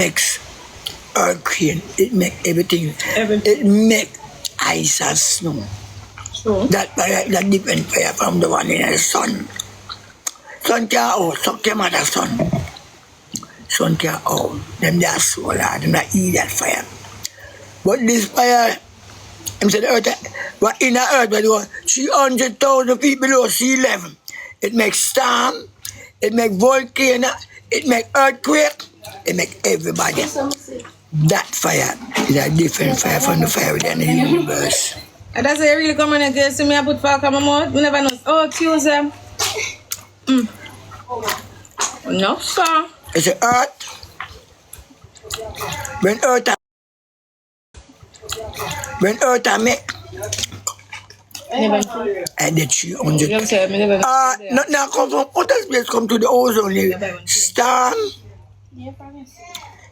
makes hurricane. It make everything. Everything. It make ice and snow. Sure. That different fire from the one in the sun. Sun can't out, sun came out of sun. Sun can't out. Them they are solar, them not eat that fire. But this fire, I'm saying the earth, but in the earth, but 300,000 feet below sea level. It makes storm, it make volcano, it make earthquake, it make everybody. That fire is a different fire from the fire within the universe. And that's it really coming against me. I put fire on my mouth. We never know. Oh, Tuesday. No, sir. It's the earth. When earth make Never. and the 300. You say me never. Now come from outer space, come to the ozone layer. Storm,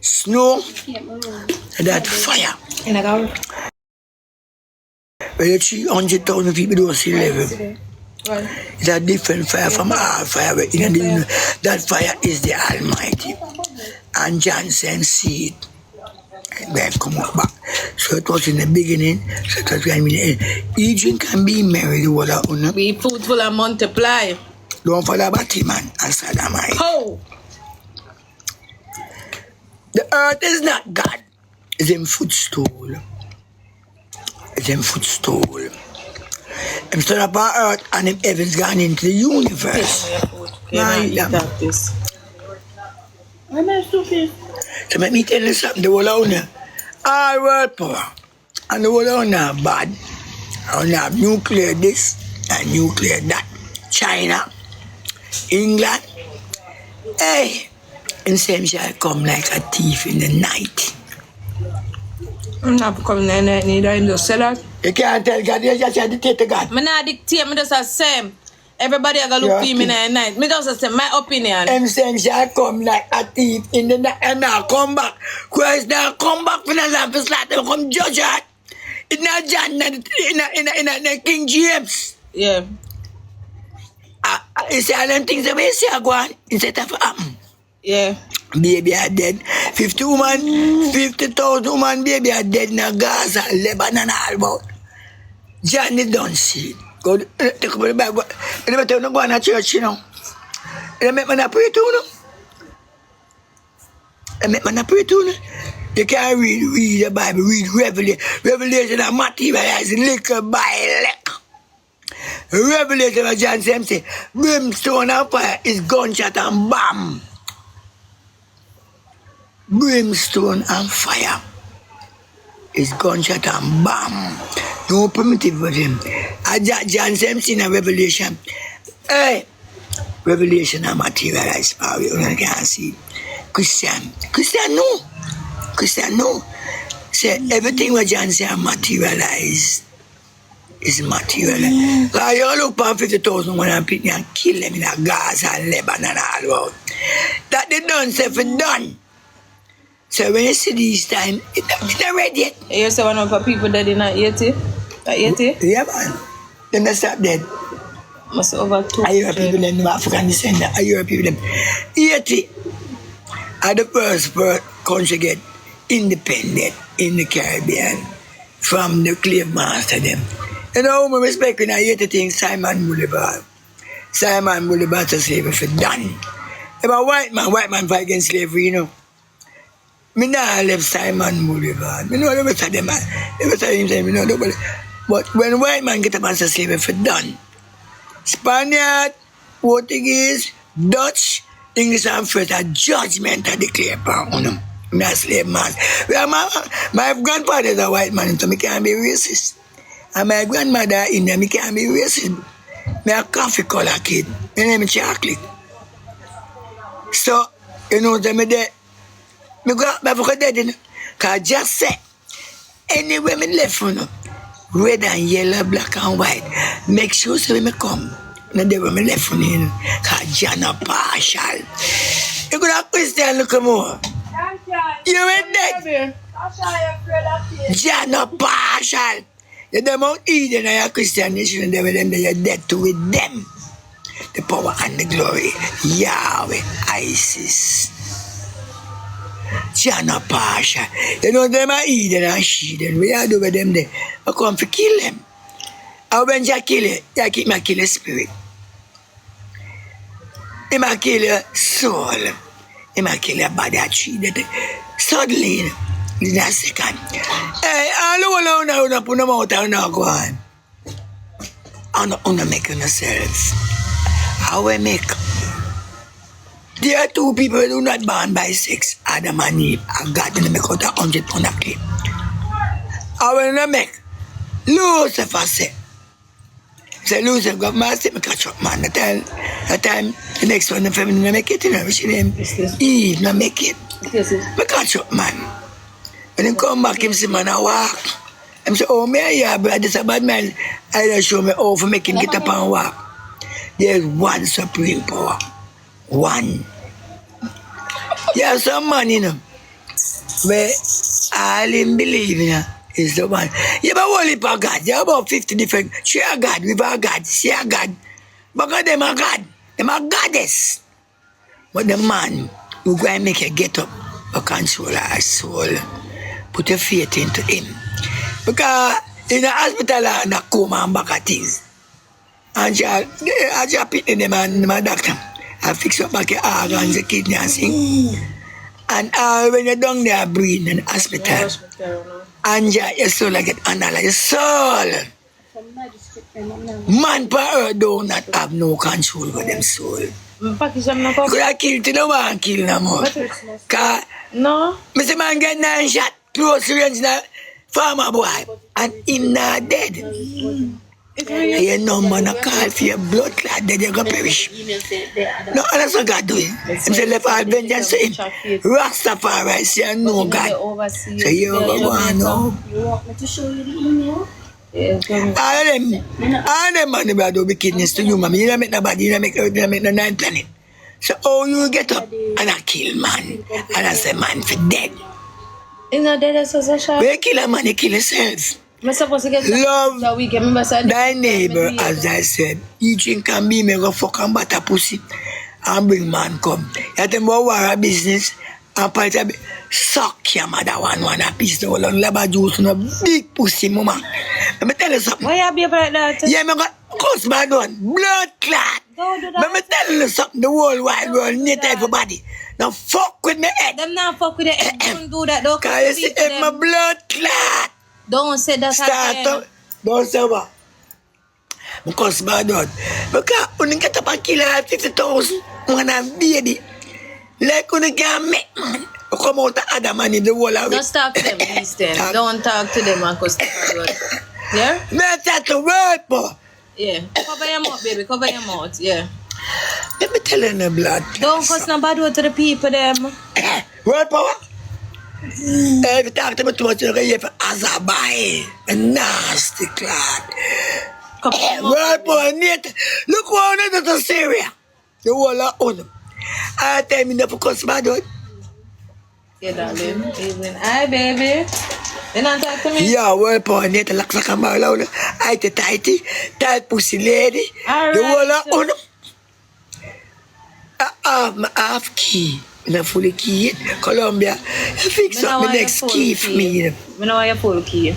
snow, and that fire. And I go. When the 300,000 feet below sea level. Right. It's a different fire from our fire. That fire is the Almighty. And John sent seed. And then come back. So it was in the beginning. So it was going to be in the end. Eugene can be married. Be fruitful and multiply. Don't follow Batman and Saddamite. How? The earth is not God. It's in footstool. It's in footstool. I'm stood up on earth and the heavens gone into the universe. So let me tell you something, the whole owner, all world power, and the whole owner bad. And have nuclear this and nuclear that. China, England, hey, and same shall come like a thief in the night. I'm not coming in there, neither in the cellar. You can't tell God, you just dictate to God. I'm not dictate, I'm just the same. Everybody are going to look for me in the night. Me just say my opinion. Them saying shall come like a thief in the night and now come back. Christ now come back for the lamp is like them come judge her. It's not John in King James. Yeah. You see all them things that we say go on instead of happen. Yeah. Baby are dead. 50,000 woman baby are dead in Gaza, Lebanon, all about. John is done see. Go take up the Bible. You never tell no go on to church, you know. You make me not pray to you. You make me not pray to you. You can't read the Bible, read Revelation. Revelation and materialize little by little. Revelation of John Sam say, brimstone and fire is gunshot and bomb. Brimstone and fire is gunshot and bomb. No primitive with him. John Simpson in Revelation. Hey, Revelation and materialize power. You can't see. Christian no. Say everything what John say materialize is materialized. Because you look for 50,000 when I'm picking and kill them in a Gaza and Lebanon all about. That they done say for done. So when you see this time, it's not ready yet. You say one of the people dead in 80? 80? Yeah, man. Them not stop dead. Must over 2. I hear people them African descendant. I hear people them 80 are the first country get independent in the Caribbean from the slave master them. You know, my respect when I hear the thing Simon Bolivar. Simon Bolivar to slavery for done. If a white man fight against slavery, you know. Me nah left Simon Bolivar. Me know the rest of them, man. The rest of them say me know nobody. But when white man get up and say slavery for done, Spaniard, Portuguese, Dutch, English and French, a judgment are declared upon them. Me a slave man. Well, my grandfather is a white man, so me can't be racist. And my grandmother in there, me can't be racist. Me a coffee color kid. My name is Chocolate. So, you know, me there. Me go out before dead, you know. Because just say, anywhere me left for you, red and yellow, black and white, make sure so when me come, no there where me left for you, know. Because John a partial. You could have Christian look more. You went dead. John a partial. You them out Eden and your Christian nation and them you're dead to with them. The power and the glory. Yahweh, Isis. China Pasha. You know them are Eden and she then. We are do with them there. I come to kill them. And when you kill it, you keep my kill spirit. He might kill your soul. He might kill your body. Suddenly, in a second. Hey, all the one put them out and now go on. And don't make yourself. How we make? There are two people who do not born by sex. Adam and Eve. And God didn't make out 100 pounds of clay. How we not make? Lucifer said. Say Lucifer got master me catch up man. That time the next one the family not make it, you know, which name Eve not make it. Me catch up man. When he come back, him see man I walk. Him say, oh me yeah, but this a bad man. I just show me how to make him get up and walk. There's one supreme power. One. There's some man, you know, where all him believe in is the one. You have a whole heap of God. You have about 50 different. Share God, with our God, share God. Because them are God. Them are goddess. But the man who go and make you get up or control our soul, put your faith into him. Because in the hospital and a coma and back at things. And I just pick them and my doctor. I fix up back your organs, the kidney and thing. And when you're down there breathing in the hospital, and your soul get analyzed. Your soul. Man per earth do not have no control over them soul. You could have killed till no one kill no more. Because Mr. Man get 9 shots, close range na farmer boy, and him not dead. You know man a call for your blood clot, then you go perish. No, that's what God doing. Him say left all vengeance to him. Rastafari say no God. So you go on now. You want me to show you the email? All them man about do wickedness to you, man. You don't make nobody, you don't make earth, you don't make no 9 planet. So how you get up and I kill man, and I say man for dead. He's not dead, that's so sharp. When you kill a man, you kill yourself. I'm supposed to get Love that weekend. thy neighbor, as I said. Each one can be me go fuck and butter pussy and bring man come. You have to more war business and part of suck your mother one a piece of all lava juice no big pussy mama. Let me tell you something. Why you behave like that? Yeah, me got cuss bad one. Blood clot. Don't do that. Let me tell you something. The whole wide world need everybody. Now fuck with me head. Them not fuck with the head. Don't do that. Don't Cause you see if my blood clot. Don't say that Start again. up. Don't say what? Because bad one. Because when you get up and kill 50,000, when I'm baby, like when you can make man, you come out the other man in the whole of it. Don't talk to them, please. Then. Don't talk to them and cuss them. Yeah? Me talk the word, boy. Yeah. Cover your mouth, baby. Cover your mouth. Yeah. Let me tell you the blood. Don't cuss no bad word to the people, them. Word power? If you talk to me too much, you're going to hear for Azabai. A nasty clot. Word power, Nate. Look what I did to Syria. The whole of them. I tell me never cuss bad word. Yeah, darling. Evening. Hi, baby. You not talk to me? Yeah, word power, Nate. Like a camera loud. I tell tighty. Tight pussy lady. All the right, whole of them. I have key. I fully key. Colombia. You fix up my next key for me. I know why you full key.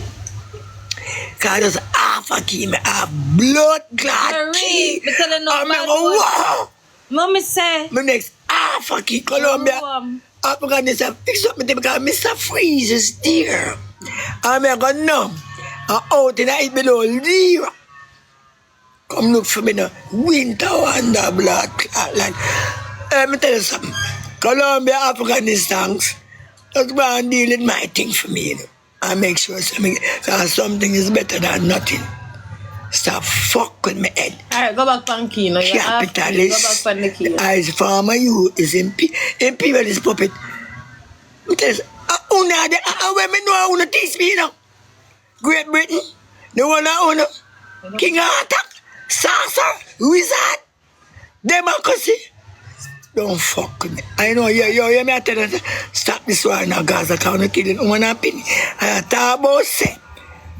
Because there's half a key. I have blood clot key. Me tell you no I bad remember, word. wow. Mommy say. My next half a key. Colombia. I'm going to fix up my thing because Mr. Freeze is there. I'm going to know. I'm out in the below zero. Come look for me now. Winter wonder blood clot. Like, let me tell you something. Colombia, Afghanistan, let's go and deal with my thing for me. You know. I make sure something is better than nothing. Stop fuck with my head. Alright, go back on key now. Capitalist. Go back on the key. As farmer, you is imperialist puppet. Because when me know I want to teach me, you know. Great Britain, the one I own, King Arthur, Sorcerer, Wizard, democracy. Don't fuck with me. I know, you may tell you, stop this war now, Gaza, because I'm killing one opinion. I talk about say,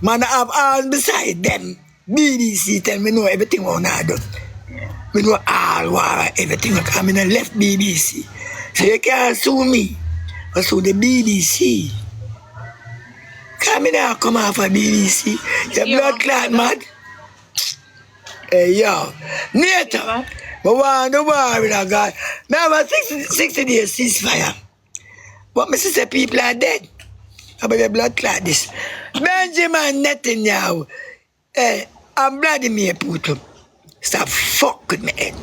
man, I have all beside them. BBC tell me know everything what I do. Me know all war, everything, because I'm in the left BBC. So you can't sue me. was through the BBC. Come in now, come off of BBC. Your blood clot, man. Hey, yo. Nato. But want the war with a guy. Me have a 60 days ceasefire. But me say people are dead. About the blood clot this. Benjamin Netanyahu. And Vladimir Putin. Stop fuck with me head.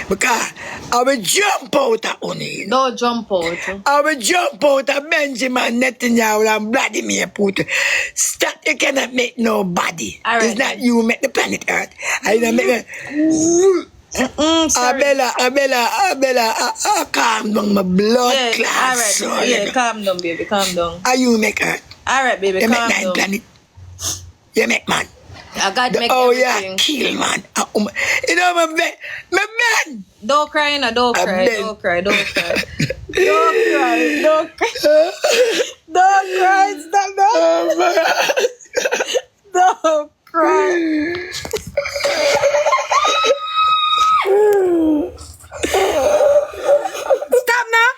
Because I will jump out of Oni. Don't jump out. I will jump out of Benjamin Netanyahu and Vladimir Putin. Stop, you cannot make nobody. All right, it's not you make the planet Earth. I don't make Abella, calm down, my blood class. Alright, yeah, calm down, baby, calm down. Are you make Earth? Alright, baby, You calm make down. planet. You make man. I got to make yeah, everything. kill man. You know my man. Don't cry, no, don't cry, Ben. don't cry, don't cry. Don't cry, don't cry. Don't cry, stop, don't cry. Stop now.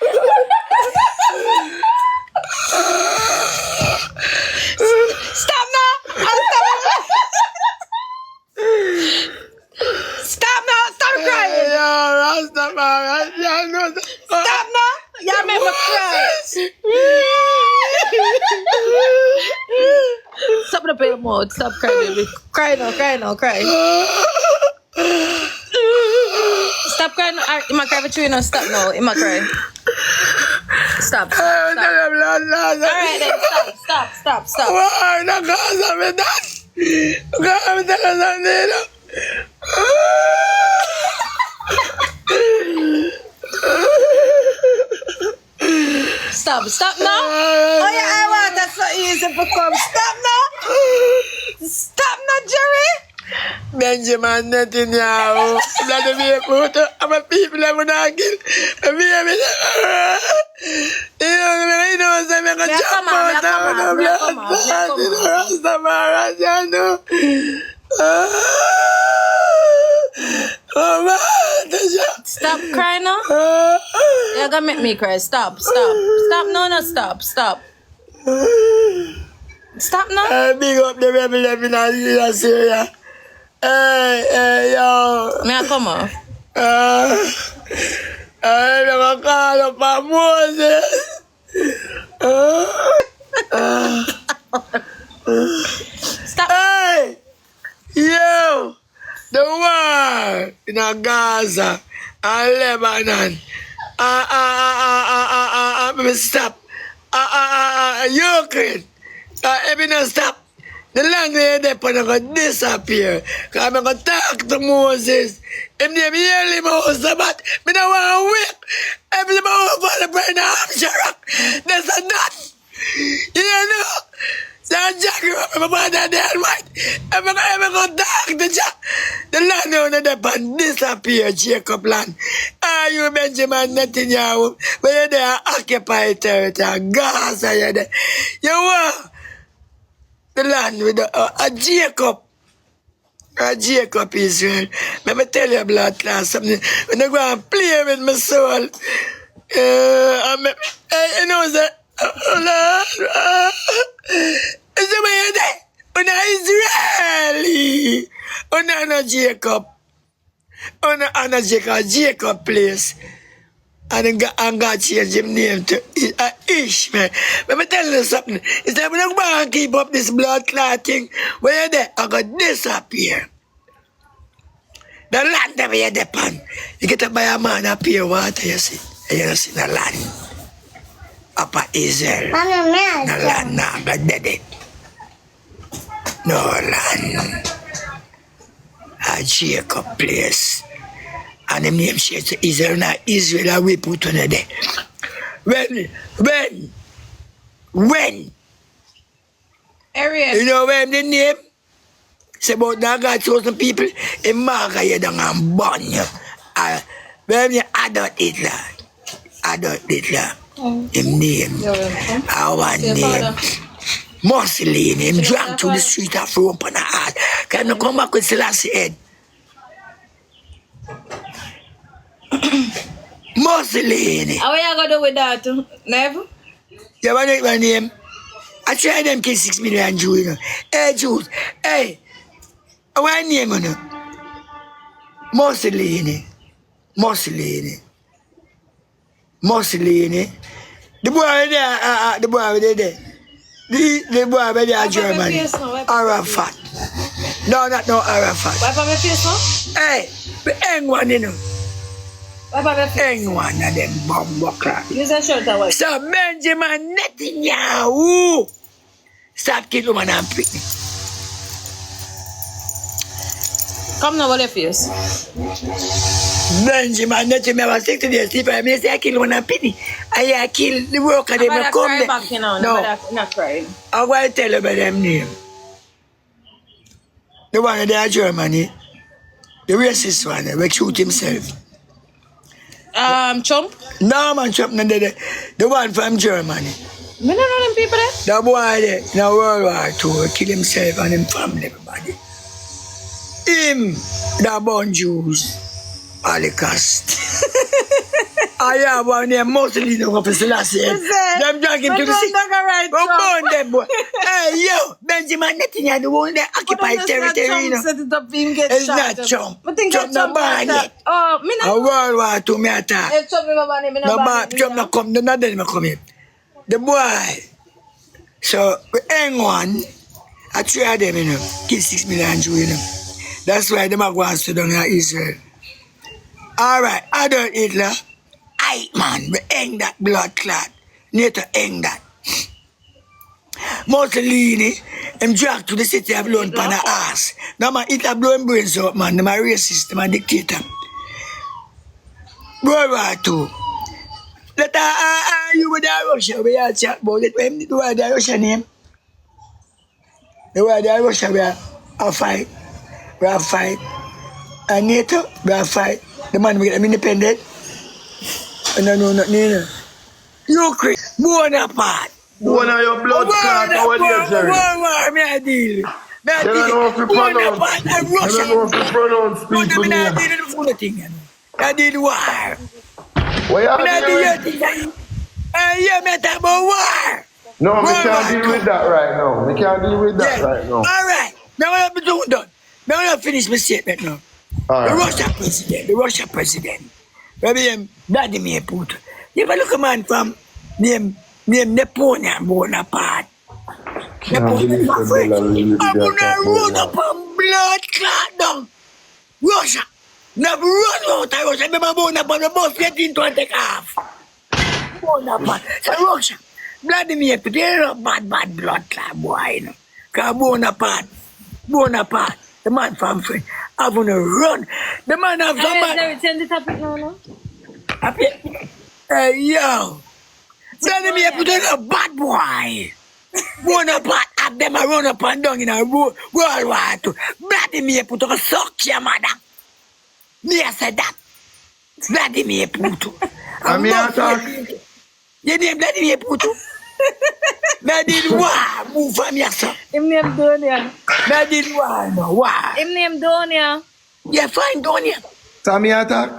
Stop now. Stop now. Stop crying. Stop now. Y'all make me cry. Stop the pain mode. Stop crying, baby. Cry now. Stop crying. I'm cry for you now. Stop now. I'm cry. Stop. Alright then. Stop. Why not cause of it that? Stop now. Oh yeah, I want that so easy for come. Stop now, Jerry. Benjamin Netanyahu, Vladimir Putin, I'm a people that would not kill. You know, so I'm going to jump out Stop crying now. You're gonna make me cry. Stop. No, stop. Stop now. Big up the rebel in Syria. Hey, yo. May I come off? I'm going to call up my Moses. Stop. Hey, yo. The war in Gaza and Lebanon. Stop. Ukraine. Everything stop. The land where they're going to disappear. I'm going to talk to Moses. If they hear Moses, but I don't want to wait. Everything over the brain of Sharak. That's a nut. You know? So Jack, I'm going to the Almighty. I'm going to talk to Jack. The land where they're disappear, Jacob land. Are you Benjamin Netanyahu? Where they are occupied territory, Gaza, you're there. You want the land with Jacob. Jacob Israel. Let me tell you about that something. When I go and play with my soul, you know, it's the way there. When I Israeli. When I Jacob. When I Jacob place. And God changed his name to Ishmael. Let me tell you something. It's that when I go and keep up this blood clotting, where you're there, I'm going to disappear. The land that you're there upon, you get to buy a man up here water, you see. And you don't see the land. Upper Israel. The land now got dead. No land. A Jacob place. And the name says Israel, not Israel, and we put on there. When? Area. You know when the name? It's about that God chosen people, in Marga, you don't have born you. When you Adolf Hitler, him name, our name, Mussolini, him drank to the street of Rome on the heart. Can you come back with Selassie head? Mussolini. How are you going to do with that? Never? You want to my name? I try them kill 6 million Jews, you know. Hey, Jews. Hey, what name, you know? Mussolini. Mussolini. Mussolini. The boy there, the boy there. The boy there, Germany. Arafat. No, not no Arafat. Wipe on my face now? Hey, the young one, you know. Wipe on my face. Young one of them bomb crap. Use a shirt or what? So Benjamin Netanyahu. Stop killing woman and picnic. Come now, what your face? Benjamin Netanyahu was 60 days sleep. I say I kill one and picnic. I kill the worker. They may come there. Back, you know, No. Not crying. I'm going to tell you about them name. The one in there Germany. The racist one. Will shoot himself. Trump? No man, Trump. No, the one from Germany. Me don't know them people there. The boy there in World War II kill himself and his family, everybody. Him, the born Jews, Holocaust. I have one name, Mussolini of Selassie. Them drag him to the sea. Go burn them, boy. Hey, yo, Benjamin Netanyahu, the one that occupy territory, you know. Set it up for him get It's shot. not Trump. I think Trump not born yet. Oh, me A not. World War II, me attack. If Trump never born, me No, not but born. Trump not come, none of them come here. The boy. So, the young one, I try them, you know, kill 6 million Jews, you know. That's why them are going to down in Israel. Alright, Adolf Hitler, man, we hang that blood clot. Need to hang that. Mussolini, him dragged to the city of London for the ass. Now man, Hitler blow him brains out, man. Them are racist, them are dictator. World War II. Let you with the Russia, we are chat about it. When the word the Russia name? The word the Russia, we are fight. We are fight. And NATO, we are fight. The man we get them independent. And I know not neither. Ukraine, Bonaparte. One of your blood clot over there, Jerry. War, me I deal. Me I They don't know if you deal. pronounce. Bonaparte and They don't know if Russia. you pronounce No, people me not here. deal with the full thing, you know. I did war. What you Me not deal are with doing? it. Yeah, me talk about war. No, we World can't War deal with that right now. We can't deal with that Yeah. right now. All right. Now what I'm doing done. Now I finish my statement now. All The right. Russia president. Maybe Vladimir Putin. You ever look a man from name Napoleon Bonaparte. Can't believe that Bella really did I'm that. gonna run up on blood clot down. Russia. Never run out of Russia. Remember Bonaparte, the bus get into and take off. Bonaparte. So Russia. Vladimir Putin, you know, bad blood clot boy, you know. Because Bonaparte, the man from France, I'm gonna run. The man have somebody. Hey, change the topic now, no? Hey, yo. Vladimir Putin a bad boy. Bonaparte have them a run up and down in a World War II. Vladimir Putin a suck your mother. Me I said that. Vladimir Putin. I mean, I talk. You name Vladimir Putin? I did war. Move from your son. Him name Donia. I did war, no war. Him name Donia. You find down here. Sammy attack.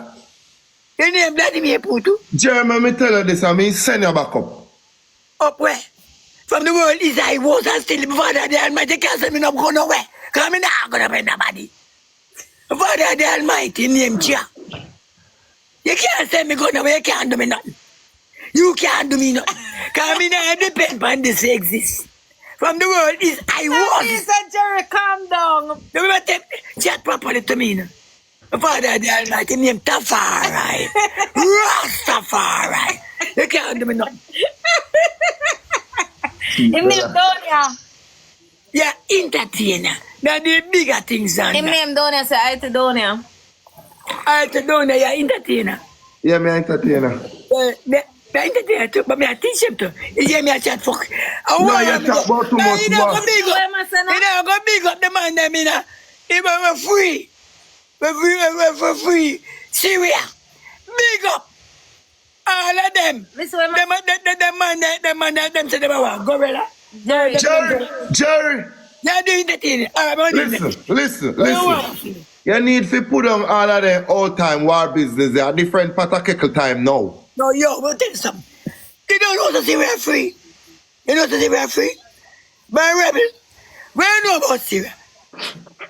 You name Vladimir Putin? Jeremy, me tell you this, I mean, send you back up. Up where? From the world is I was and still Father the Almighty can't say me not go nowhere. Because me not gonna bring nobody. Father the Almighty name Jah. You can't say me go nowhere, you can't do me nothing. You can't do me nothing. Because me not depend on this exist. From the world is I was. said, Jerry, calm down. You remember chat properly to me now. Father the Almighty name Tafari. Rastafari. You can't do me nothing. Him name Donia. Yeah, entertainer. Now the bigger things than Him that. name Donia, say I to Donia. I to know that you're entertainer. Yeah, me entertainer. The entertainer too, but me I teach him to. You hear me I chat fuck. No, you talk about too much You know, go more. big What up. am I saying now? You know, go big up the man them in a. We're free. We're free. Syria. Big up. All of them. Listen, what am I The man, them say they want gorilla. Jerry. Jerry, You're doing entertainer. All right, listen. You need to put on all of the old time war business. There are different particular time now. No, yo, we'll tell you something. You don't know to say we're free. You know the Syria free? By rebel. Where you know about Syria?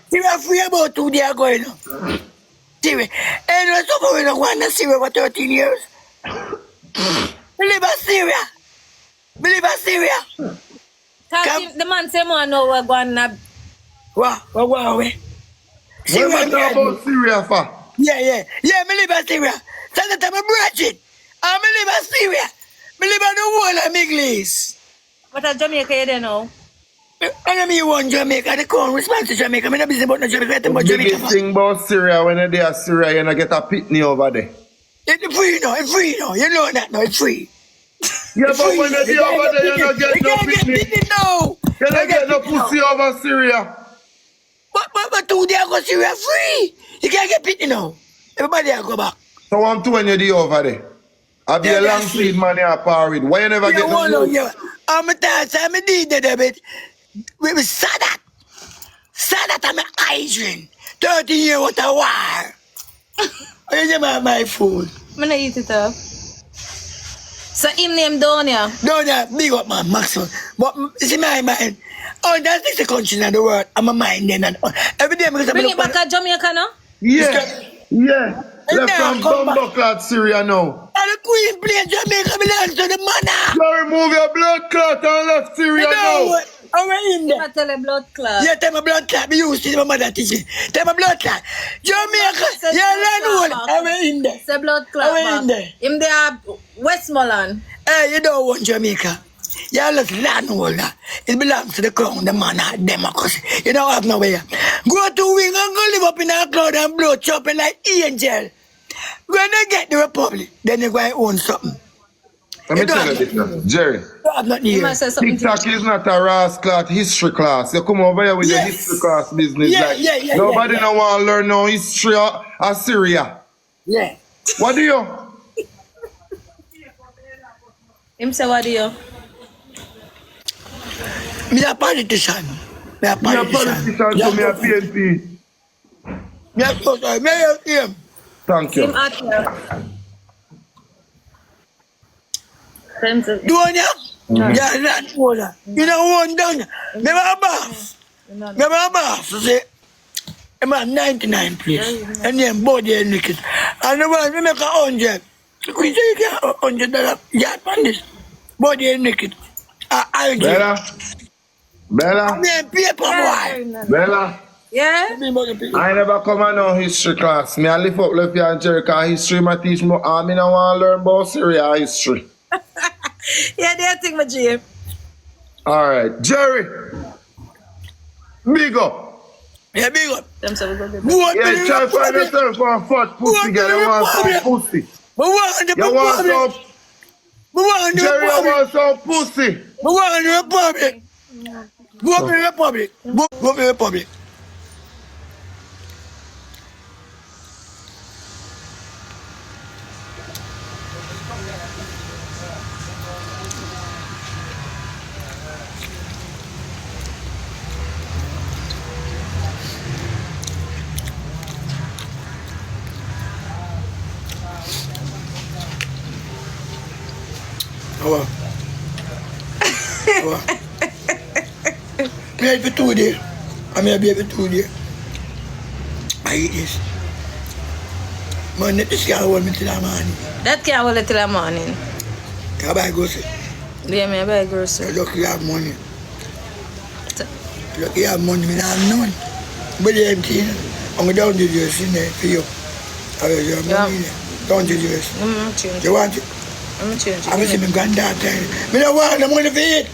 Syria free about 2 days ago, you know. Syria. And you know something we don't want to Syria for 13 years. Believe in Syria. Believe in Syria. The man say more know we're going to... What are we? What am I talking about Syria for? Yeah, me live in Syria. So that I'm a bridget. I live in Syria. Me live in the whole of English. What a Jamaica you there now? And me want Jamaica, the crown response to Jamaica. I'm not busy about no Jamaica, The about biggest Jamaica. thing about Syria, when you're there Syria, you're not get a pitney over there. It's free now, it's free now. You know that now, it's free. Yeah, It's but free. when you're there over there, you're not getting no You can't get pitney. pitney now. You're not getting no pussy over Syria. But 2 days ago, Syria free. You can't get pitney now. Everybody will go back. So I'm to when you're there over there. I'll be Yeah, a long that's sleeve it. man here par with. Why you never Yeah, get one no on news? you. I'm a dance, I'm a DJ a bit. We was Sadat. Sadat, I'm an Adrian. 30 years what a war. I just my food. I'm going to eat it up. So him name Donia. Don't big up man, Maxwell. But see my mind. Oh, that's the country in the world. I'm a mind then. And every day because Bring it back to Jamaica now. Yeah, yeah. And Left now from come back. Bumbleclad Syria now. And the Queen play Jamaica belongs to the manor. You remove your blood clot and left Syria You know now. what? I'm in there. I tell a blood clot. Yeah, tell my blood clot. Me used to my mother teaching. Tell my blood clot. Jamaica, Said you blood learn clot what? back. I'm in there. It's a blood clot I'm in back. there. Him there Westmoreland. Hey, you don't want Jamaica. You just landholder. It belongs to the crown, the manor, democracy. You don't have nowhere. Go to wing and go live up in a cloud and blow chopping like angel. When they get the republic, then they go and own something. Let me tell you this now, Jerry. You have nothing He here. must say something to you. TikTok is not a Ras clot history class. You come over here with your Yes. history class business. Yeah, like yeah, nobody yeah. no want to learn no history of Syria. Yeah. What do you? Him say what do you? Me a politician. Me a Me a politician. politician, so me a PNP. Me a politician. Me a him. Thank Him you. out here. Him say- Donya? Yeah, landholder. You know one down. Me a boss. Me a boss. You see? I'm at 99 place. And then body and liquid. And the one we make 100. We say you get $100 yard on this. Body and liquid. I get. Bella? Bella? And then paper boy. Bella? Yeah? Me mother people. I never come on no history class. Me I lift up left here and Jerry cause history my teach me. I mean I want to learn about Syria history. Yeah, they think my Jim. Alright. Jerry. Big up. Yeah, big up. Them say we go get Go Yeah, try to find yourself for a fat pussy girl. You want some pussy. We want the You want republic. some We want the Jerry, you republic. want some pussy. We want the republic. Go up in the republic. Go up in the republic. Hello. Hello. Me have for 2 days. I may be for 2 days. I eat this. Man, this can't hold me till the morning. That can't hold it till the morning. I buy grocery. Yeah, me I buy grocery. Look, you have money. Look, you have money. Me not have none. But you empty. I'm down to the US in there for you. I will have Yeah. money there. Down to the US. Change You it. want it? Change I will see my granddaughter. Me don't want the money for it.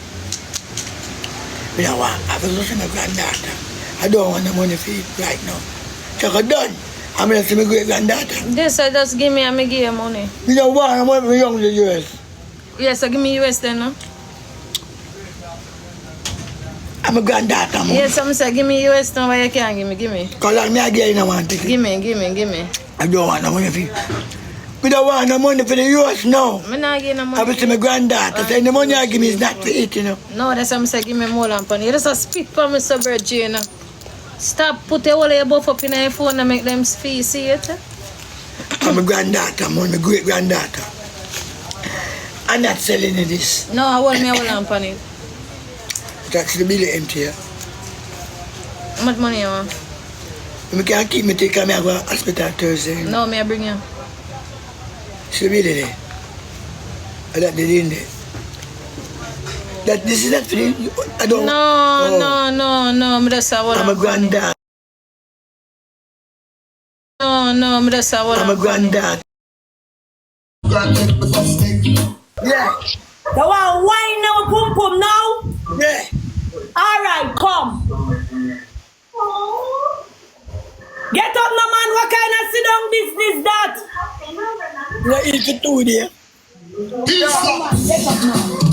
Me don't want. I will see my granddaughter. I don't want the money for it right now. So I'm done. I'm going to see my great granddaughter. This I just give me and me give you money. Me don't want the money for young to the US. Yes, so give me US then, no? I'm a granddaughter, man. Yes, I'm say give me US now, why you can't give me? Because I'm not getting no one ticket. Give me. I don't want no money for it. Me don't want no money for the US now. Me not give no I money. will see my granddaughter. Say the money I give me is not for it, you know. No, that's what I'm saying, give me more than money. You just a spit for me, so Virginia. Stop put your whole buff up in your phone and make them feel, see it? I'm a granddaughter, man, my great granddaughter. I'm not selling you this. No, I want me a whole lamp on it. That's the bill empty. Yeah? How much money you want? I can't keep me take me to go to hospital Thursday. No, me I bring you. See the bill there? That they didn't there. That this is not for the, I don't. No. Me just say what I'm a granddad. No, me just say what I'm a granddad. Yeah. You want wine now, pum pum now? Yeah. Alright, come. Get up, no man. What kind of sit down business that? You eat for 2 days. Get up now.